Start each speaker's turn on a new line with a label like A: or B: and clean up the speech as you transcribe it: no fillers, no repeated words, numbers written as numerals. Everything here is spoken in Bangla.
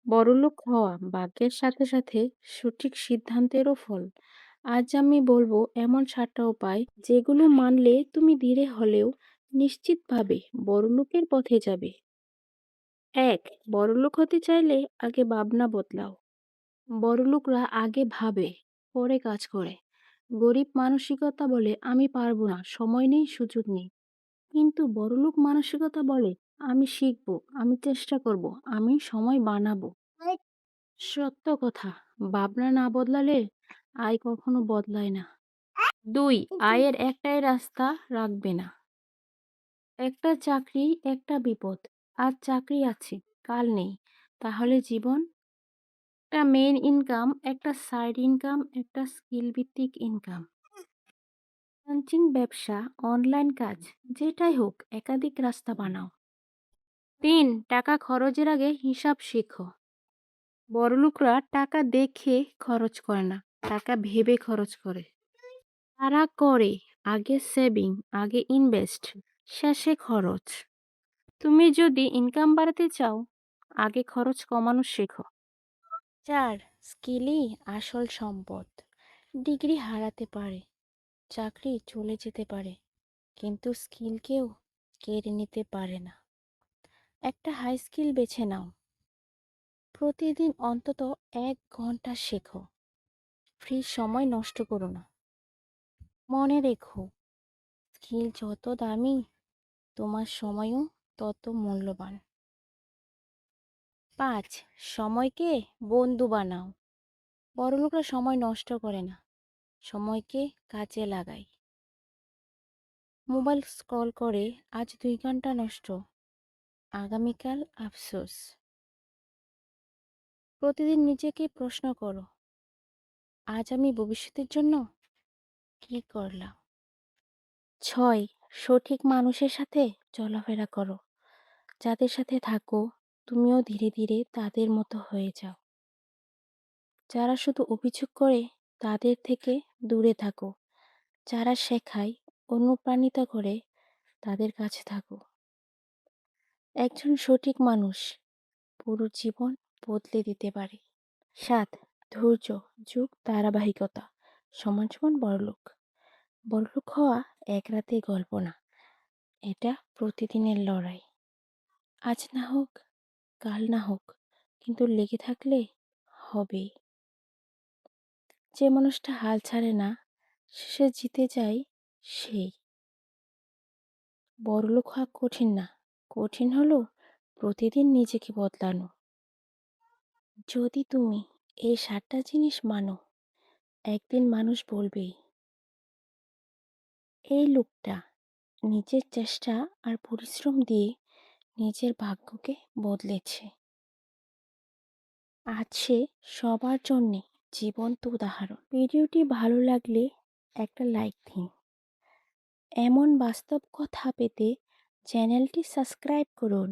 A: বড়লোক হওয়া ভাগ্যের সাথে সাথে সঠিক সিদ্ধান্তেরও ফল। আজ আমি বলবো এমন 7টা উপায় যেগুলো মানলে তুমি ধীরে হলেও নিশ্চিতভাবে বড়লোকের পথে যাবে। ১. বড়লোক হতে চাইলে আগে ভাবনা বদলাও। বড়লোকরা আগে ভাবে, পরে কাজ করে। গরিব মানসিকতা বলে আমি পারবো না, সময় নেই, সুযোগ নেই। কিন্তু বড়লোক মানসিকতা বলে আমি শিখবো, আমি চেষ্টা করব, আমি সময় বানাবো। সত্য কথা, ভাবনা না বদলালে আয় কখনো বদলায় না। ২. আয়ের একটাই রাস্তা রাখবে না। একটা চাকরি, একটা বিপদ। আজ চাকরি আছে, কাল নেই। তাহলে জীবন? একটা মেইন ইনকাম, একটা সাইড ইনকাম, একটা স্কিল ভিত্তিক ইনকাম। ফ্রিল্যান্সিং ব্যবসা, অনলাইন কাজ, যেটাই হোক একাধিক রাস্তা বানাও। ৩. টাকা খরচের আগে হিসাব শেখো। বড়লোকরা টাকা দেখে খরচ করে না, টাকা ভেবে খরচ করে। তারা করে আগে সেভিং, আগে ইনভেস্ট, শেষে খরচ। তুমি যদি ইনকাম বাড়াতে চাও, আগে খরচ কমানো শেখো। ৪. স্কিলই আসল সম্পদ। ডিগ্রি হারাতে পারে, চাকরি চলে যেতে পারে, কিন্তু স্কিল কেউ কেড়ে নিতে পারে না। একটা হাই স্কিল বেছে নাও, প্রতিদিন অন্তত 1 ঘন্টা শেখো। ফ্রি সময় নষ্ট করো না। মনে রেখো, স্কিল যত দামি, তোমার সময়ও তত মূল্যবান। ৫. সময়কে বন্ধু বানাও। বড়লোকরা সময় নষ্ট করে না, সময়কে কাজে লাগায়। মোবাইল স্ক্রল করে আজ 2 ঘন্টা নষ্ট, আগামীকাল আফসোস। প্রতিদিন নিজেকে প্রশ্ন করো, আজ আমি ভবিষ্যতের জন্য কি করলাম। ৬. সঠিক মানুষের সাথে চলাফেরা করো। যাদের সাথে থাকো, তুমিও ধীরে ধীরে তাদের মতো হয়ে যাও। যারা শুধু অভিযোগ করে, তাদের থেকে দূরে থাকো। যারা শেখায়, অনুপ্রাণিত করে, তাদের কাছে থাকো। একজন সঠিক মানুষ পুরো জীবন বদলে দিতে পারে। ৭. ধৈর্য যুগ ধারাবাহিকতা সমান সমান বড়লোক। বড়লোক হওয়া এক রাতে গল্প না, এটা প্রতিদিনের লড়াই। আজ না হোক, কাল না হোক, কিন্তু লেগে থাকলে হবে। যে মানুষটা হাল ছাড়ে না, শেষে জিতে যায় সেই। বড়লোক হওয়া কঠিন না, কঠিন হলো প্রতিদিন নিজেকে বদলানো। যদি তুমি এই 7টা জিনিস মানো, একদিন মানুষ বলবে এই লোকটা নিজের চেষ্টা আর পরিশ্রম দিয়ে নিজের ভাগ্যকে বদলেছে। আজ সে সবার জন্যে জীবন্ত উদাহরণ। ভিডিওটি ভালো লাগলে একটা লাইক দিন। এমন বাস্তব কথা পেতে চ্যানেলটি সাবস্ক্রাইব করুন।